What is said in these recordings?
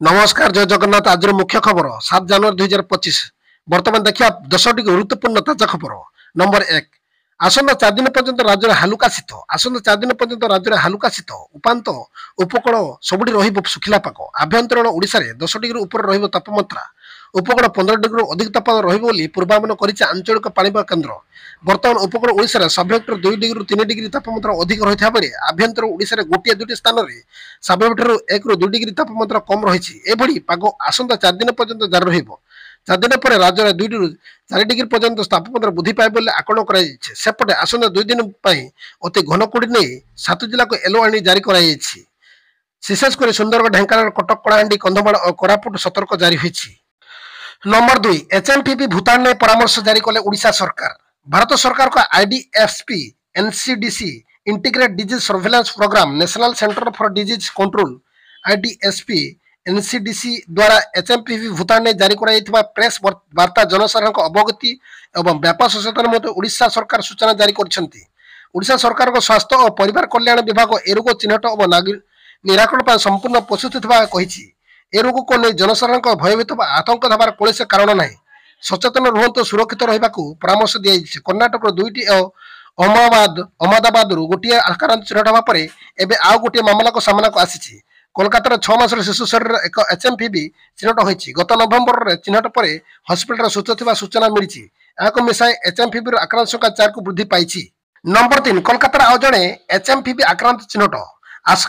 नमस्कार जय जगन्नाथ आज मुख्य खबर 7 जनवरी 2025 बर्तमान देखिए 10टी गुरुत्वपूर्ण ताजा खबर। नंबर 1 आसंता 4 दिन पर्यंत राज्य हालुका शीत आसंता 4 दिन पर्यंत राज्य हालुका शीत उपांत उपकूल सबुठी रहिब सुखिला पाग आभ्यंतरण ओडिशा रे 10 डिग्री ऊपर रहिब तापमात्रा उपकूल 15 डिग्री अधिक तापमान रहिब बोली पूर्वानुमान करिछि आंचलिक पाणीपाग केन्द्र। बर्तमान उपकूल ओडिशा रे सब्जेक्टर 2 डिग्री 3 डिग्री तापमात्रा अधिक रहिथा बेले आभ्यंतरण ओडिशा रे गोटिए दुटी स्थान रे सब्जेक्टर 1 ରୁ 2 डिग्री तापमात्रा कम रहिछि। एभଳି पाग आसंता 4 दिन पर्यंत जारी रहिब। 4 दिन पर राज्य रे 2 ରୁ 4 डिग्री पर्यंत तापमात्रा वृद्धि पाए बोली आकलन कराଯାଇଛି। सेपटे आसंता 2 दिन पई अति घन कुड़ी नै 7 जिल्ला को येलो वार्निंग जारी कराଯାଇଛି। विशेषकर सुंदरगढ़ ढेंकानाल कटक कलाहांडी कंधमाल और कोरापुट सतर्क जारी होईछि। नंबर 2 एचएमपीवी भूतान ने परामर्श जारी कले ओडिशा सरकार। भारत सरकार का IDFP NCDC integrated disease surveillance programme national centre for disease control IDSP NCDC द्वारा एचएमपीवी भूतान ने जारी कराइथिबा प्रेस वार्ता जनसाधारण को अवगति एवं व्यापक सचेतन मते ओडिशा सरकार सूचना जारी करछंती। ओडिशा सरकार को स्वास्थ्य और परिवार कल्याण विभाग ए रोग चिन्हट और निराकरण पर संपूर्ण प्रस्तुत थिबा कहिछि। ए रोग को नै जनसाधारण को भयभीत आतंक हेबार कौन कारण नाही। सचेतन रुहंतु सुरक्षित रहिबाकू परामर्श दियाଯାଇଛି। कर्णाटक 2टी अहमदाबाद गोटे आक्रांत चिन्हट होगा पर एबे आउ गोटे मामला को सामना को आसीछि। कोलकाता 6 मासर शिशु शरीर एक एचएमपीवी चिन्हट होईछि। गत नवेम्बर रे चिन्हट पर हॉस्पिटल सुस्थ थिबा सूचना मिलिछि। याको मिसाय एचएमपीवी आक्रांत संख्या 4 को वृद्धि पाइछि। नंबर 3 कोलकाता आउ जणे एचएमपीवी आक्रांत चिन्हट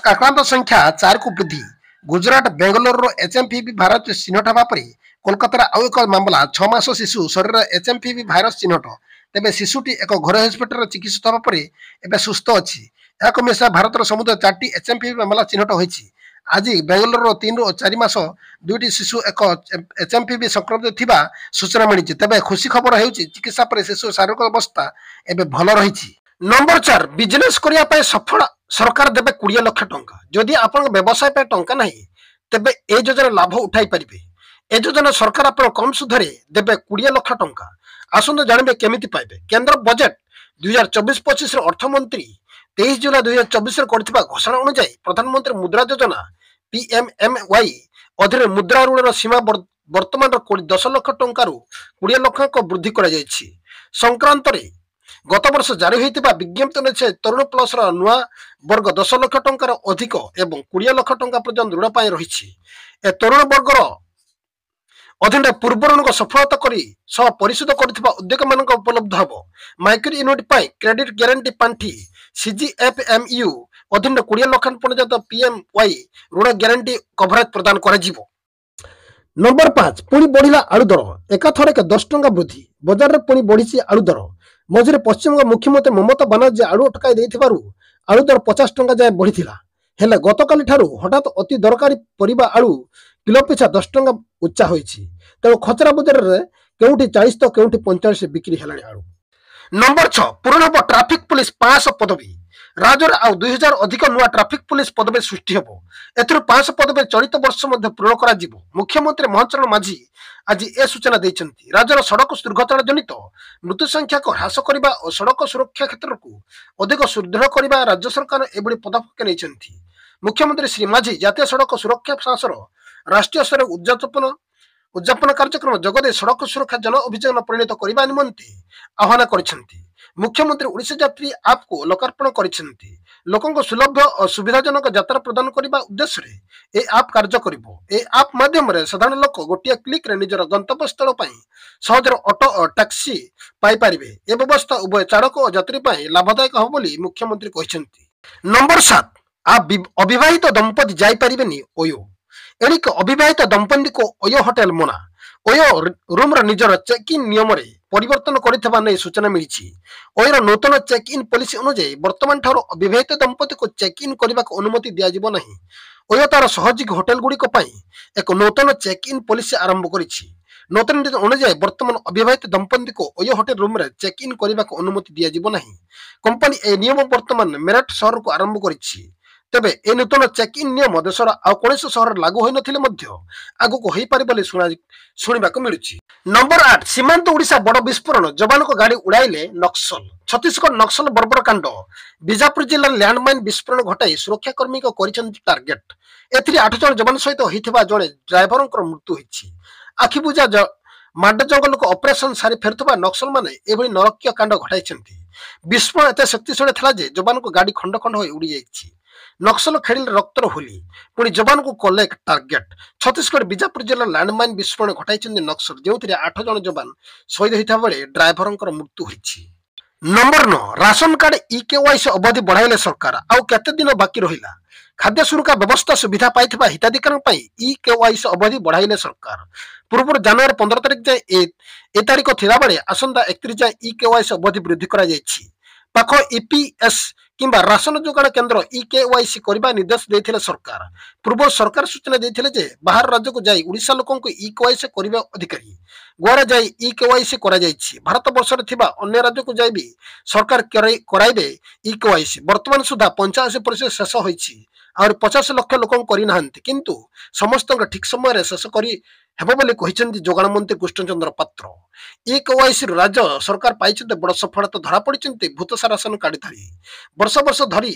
आक्रांत संख्या 4 को वृद्धि। गुजरात बेंगलोर एचएमपीवी भारत चिन्हट होगा पर कोलकाता आउ एक मामला 6 मास शिशु शरीर एचएमपीवी भाइरस चिन्हट। तेबे शिशुटी एक घर हॉस्पिटल चिकित्सित होगा पर एबे सुस्थ अछि। याको मिसाय भारत समुद्र 4टी एचएमपीवी मामला चिन्हट होईछि। आज बेंगलोर 3 ରୁ 4 मास 2टी शिशु एक एचएमपीवी संक्रमित थिबा सूचना मिली। तेबे खुशी खबर हेउछि चिकित्सा पर शिशु शारीरिक अवस्था एबे भल रहिछि। नंबर 4 बिजनेस करिया पे सफल सरकार देबे 20 लाख टंका। जदि आपन व्यवसाय पे टंका नाही तेबे ए योजना लाभ उठाई परिबे। ए योजना सरकार आपन कम सुधरे देबे 20 लाख टंका। आसंद जानबे केमिति पाइबे। केंद्र बजट 2024-25 रे अर्थमंत्री 23 जुलाई 2024 रे करथिबा घोषणा अनुसार प्रधानमंत्री मुद्रा योजना पीएमएमवाई अधीन मुद्रा ऋण सीमा वर्तमान 10 लाख टंका 20 लाख को वृद्धि करा जायछि। संक्रांत रे गत वर्ष जारी होइतिबा विज्ञप्ति अनुसार तरुण प्लस रा नुआ वर्ग 10 लाख टंकार अधिक एवं 20 लाख टंका पर्यंत ऋण पाई रहिछि। ए तरुण वर्गर अधीन पूर्व ऋण को सफलता करी सह परिशोध करथिबा उद्योग मानक उपलब्ध हबो। माइक्रो यूनिट पाई क्रेडिट गारंटी पांठी सीजीएफएमयू अधीन 20 लाख पर्यंत पीएमवाई ऋण गारंटी कवरेज प्रदान करा जिवो। नंबर 5 पुणी बढ़िला आलू दर एकाथर 10 टंका वृद्धि। बाजार रे पुणी बढ़िछि आलू दर। मझिरे पश्चिमबंग मुख्यमंत्री ममता बानर्जी आलू अटकाई देथिबारु आलू दर 50 टंका जाय बढ़िथिला। हेले गतकाली ठारू हठात अति दरकारी परिबा आलू किलो पिछा 10 टंका उच्चा होईछि। तेणु खचरा बजार रे केउठी 40 तो केउठी 45 बिक्री हेलाणी आलू। नंबर 6 पूर्ण हबो ट्रैफिक पुलिस 500 पदवी। राज्य में आउ 2000 अधिक नुआ ट्रैफिक पुलिस पदवी सृष्टि हेबो। एथुर 500 पदवी चलित वर्ष मध्ये पूर्ण करा जिवो। मुख्यमंत्री मोहन चरण माझी आज ए सूचना दैछन्ती। राज्यर सड़क दुर्घटना जनित मृत्यु संख्या को ह्रास करबा और सड़क सुरक्षा क्षेत्र को अधिक सुदृढ़ करबा राज्य सरकार एबडी पदक्षेप नैछन्ती। मुख्यमंत्री श्री माझी जातीय सड़क सुरक्षा साहसर राष्ट्रीय स्तर उद्यापन कार्यक्रम जगदे सड़क सुरक्षा जन अभियान परिणत करबा निमंते आह्वान करिसेंती। मुख्यमंत्री ओडिशा यात्री ऐप को लोकार्पण करिसेंती। लोकन को सुलभ और सुविधाजनक यात्रा प्रदान करबा उद्देश्य रे ए ऐप कार्य करिवो। ए ऐप माध्यम रे साधारण लोक गोटिया क्लिक रे निजर गंतव्य स्थल पई सहजर ऑटो और टैक्सी पाई परिबे। ए व्यवस्था उभय चालक और यात्री पई लाभदायक हो बोली मुख्यमंत्री कहिसेंती। नंबर 7 आप अविवाहित दंपति जाई परिबेनी ओयो। एणिक अविवाहित दंपति को ओयो होटेल मना। ओयो रूम र निजर चेक इन नियम रे परिवर्तन करिथबा नै सूचना मिलिछि। ओयर नूतन चेक इन पॉलिसी अनुसार वर्तमान ठारो अविवाहित दंपति को चेक इन करबा को अनुमति दिया जिवो नाही। ओयो तार सहयोगी होटेल गुडी को पई एक नूतन चेक इन पॉलिसी आरंभ करिछि। नूतन नीति अनुसार वर्तमान अविवाहित दंपति को ओयो होटेल रूम रे चेक इन करबा को अनुमति दिया जिवो नाही। कंपनी ए नियम वर्तमान मेरठ शहर को आरंभ करिछि। ତେବେ ଏ ନୂତନ ଚେକ୍ ଇନ୍ ନିୟମ ଦେଶର ଆଉ କୌଣସି ସହରରେ ଲାଗୁ ହୋଇନଥିଲେ ମଧ୍ୟ ଆଗକୁ ହୋଇପାରେ ବୋଲି ଶୁଣିବାକୁ ମିଳୁଛି। ନମ୍ବର 8 ସୀମାନ୍ତ ଓଡ଼ିଶା ବଡ଼ ବିସ୍ଫୋରଣ ଯବାନଙ୍କ ଗାଡ଼ି ଉଡ଼ାଇଲେ ନକ୍ସଲ। ଛତିଶଗଡ଼ ନକ୍ସଲ ବର୍ବର କାଣ୍ଡ ବିଜାପୁର ଜିଲ୍ଲାରେ ଲ୍ୟାଣ୍ଡମାଇନ୍ ବିସ୍ଫୋରଣ ଘଟାଇ ସୁରକ୍ଷାକର୍ମୀଙ୍କ କରିଛନ୍ତି ଟାର୍ଗେଟ। ଏଥିରେ 8 ଜଣ ଯବାନ ସହିତ ହୋଇଥିବା ଜଣେ ଡ୍ରାଇଭରଙ୍କର ମୃତ୍ୟୁ ହୋଇଛି। ଆଖିବୁଜା ମାଡ ଜଙ୍ଗଲକୁ ଅପରେସନ ସାରି ଫେରୁଥିବା ନକ୍ସଲମାନେ ଏଭଳି ନରକୀୟ କାଣ୍ଡ ଘଟାଇଛନ୍ତି। ବିସ୍ଫୋରଣ ଏତେ ଶକ୍ତିଶାଳୀ ଥିଲା ଯେ ଯବାନଙ୍କ ଗାଡ଼ି ଖଣ୍ଡ ଖଣ୍ଡ ହୋଇ ଉଡ଼ିଯାଇଛି। ନକ୍ସଲ ଖେଳିଲେ ରକ୍ତର ହୋଲି, ପୁଣି ଯବାନଙ୍କୁ କଲେ ଟାର୍ଗେଟ। ଛତିଶଗଡ଼ ବିଜାପୁର ଜିଲ୍ଲା ଲ୍ୟାଣ୍ଡମାଇନ୍ ବିସ୍ଫୋରଣ ଘଟାଇଛନ୍ତି ନକ୍ସଲ, ଯେଉଁଥିରେ 8 ଜଣ ଯବାନ ଶହୀଦ ହୋଇଥିବା ବେଳେ ଡ୍ରାଇଭରଙ୍କର ମୃତ୍ୟୁ ହୋଇଛି। ନମ୍ବର 9 ରାସନ କାର୍ଡ ଇକେୱାଇସି ଅବଧି ବଢାଇଲେ ସରକାର, ଆଉ କେତେ ଦିନ ବାକି ରହିଲା? ଖାଦ୍ୟ ସୁରକ୍ଷା ବ୍ୟବସ୍ଥା ସୁବିଧା ପାଇଥିବା ହିତାଧିକାରୀଙ୍କ ପାଇଁ ଇକେୱାଇସି ଅବଧି ବଢାଇଲେ ସରକାର। ପୂର୍ବରୁ ଜାନୁଆରୀ 15 ତାରିଖ ଯାଏଁ ଏ ତାରିଖ ଥିବାବେଳେ ଆସନ୍ତା 31 ଯାଏଁ ଇକେୱାଇସି ଅବଧି ବୃଦ୍ଧି କରାଯାଇଛି। ପାଖ ଇପିଏସ୍ କିମ୍ବା ରାସନ ଯୋଗାଣ କେନ୍ଦ୍ର ଇକେୱାଇସି କରିବା ନିର୍ଦ୍ଦେଶ ଦେଇଥିଲେ ସରକାର। ପୂର୍ବରୁ ସରକାର ସୂଚନା ଦେଇଥିଲେ ଯେ ବାହାର ରାଜ୍ୟକୁ ଯାଇ ଓଡ଼ିଶା ଲୋକଙ୍କୁ ଇକେୱାଇସି କରିବା ଅଧିକାରୀ। ଗୋଆରେ ଯାଇ ଇକେୱାଇସି କରାଯାଇଛି। ଭାରତ ବର୍ଷରେ ଥିବା ଅନ୍ୟ ରାଜ୍ୟକୁ ଯାଇ ବି ସରକାର କରାଇବେ ଇକେୱାଇସି। ବର୍ତ୍ତମାନ ସୁଦ୍ଧା 85% ଶେଷ ହୋଇଛି। ଆହୁରି 50 ଲକ୍ଷ ଲୋକଙ୍କୁ କରିନାହାନ୍ତି, କିନ୍ତୁ ସମସ୍ତଙ୍କ ଠିକ୍ ସମୟରେ ଶେଷ କରି ହେବ ବୋଲି କହିଛନ୍ତି ଯୋଗାଣ ମନ୍ତ୍ରୀ କୃଷ୍ଣଚନ୍ଦ୍ର ପାତ୍ର। ଇକେୱାଇସିରୁ ରାଜ୍ୟ ସରକାର ପାଇଛନ୍ତି ବଡ଼ ସଫଳତା ଧରାପଡ଼ିଛନ୍ତି ଭୂତସା ରାସନ କାର୍ଡଧାରୀ। ବର୍ଷ ବର୍ଷ ଧରି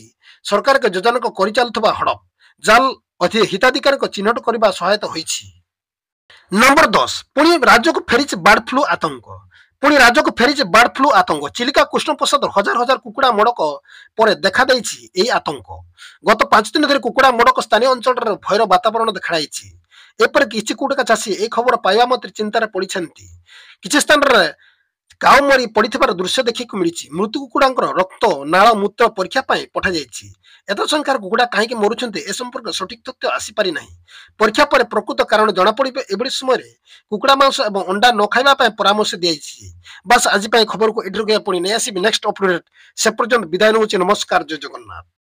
ସରକାରଙ୍କ ଯୋଜନାକୁ କରିଚାଲୁଥିବା ହଡପ ଜାଲ ହିତାଧିକାରୀଙ୍କ ଚିହ୍ନଟ କରିବା ସହାୟତା ହୋଇଛି। ନମ୍ବର 10 ପୁଣି ରାଜ୍ୟକୁ ଫେରିଛି ବାର୍ଡ ଫ୍ଲୁ ଆତଙ୍କ। ଚିଲିକା କୃଷ୍ଣପ୍ରସାଦ ହଜାର ହଜାର କୁକୁଡ଼ା ମୋଡକ ପରେ ଦେଖାଦେଇଛି ଏହି ଆତଙ୍କ। ଗତ 5 ଦିନ ଧରି କୁକୁଡ଼ା ମୋଡକ ସ୍ଥାନୀୟ ଅଞ୍ଚଳରେ ଭୟର ବାତାବରଣ ଦେଖାଯାଇଛି। ଏପରି କିଛି କୁକୁଡ଼ା ଚାଷୀ ଏହି ଖବର ପାଇବା ମାତ୍ରେ ଚିନ୍ତାରେ ପଡ଼ିଛନ୍ତି। କିଛି ସ୍ଥାନରେ କାଉ ମରି ପଡ଼ିଥିବାର ଦୃଶ୍ୟ ଦେଖିବାକୁ ମିଳିଛି। ମୃତ୍ୟୁ କୁକୁଡ଼ାଙ୍କର ରକ୍ତ, ନାଳ, ମୂତ୍ର ପରୀକ୍ଷା ପାଇଁ ପଠାଯାଇଛି। ଏତେ ସଂଖ୍ୟାର କୁକୁଡ଼ା କାହିଁକି ମରୁଛନ୍ତି ଏ ସମ୍ପର୍କରେ ସଠିକ ତଥ୍ୟ ଆସିପାରି ନାହିଁ। ପରୀକ୍ଷା ପରେ ପ୍ରକୃତ କାରଣ ଜଣାପଡ଼ିବ। ଏଭଳି ସମୟରେ କୁକୁଡ଼ା ମାଂସ ଏବଂ ଅଣ୍ଡା ନ ଖାଇବା ପାଇଁ ପରାମର୍ଶ ଦିଆଯାଇଛି। ବାସ୍ ଆଜି ପାଇଁ ଖବରକୁ ଏଠି ରଖିବା, ପୁଣି ନେଇ ଆସିବି ନେକ୍ସଟ ଅପଡେଟ୍। ସେ ପର୍ଯ୍ୟନ୍ତ ବିଦାୟ ନେଉଛି। ନମସ୍କାର, ଜୟ ଜଗନ୍ନାଥ।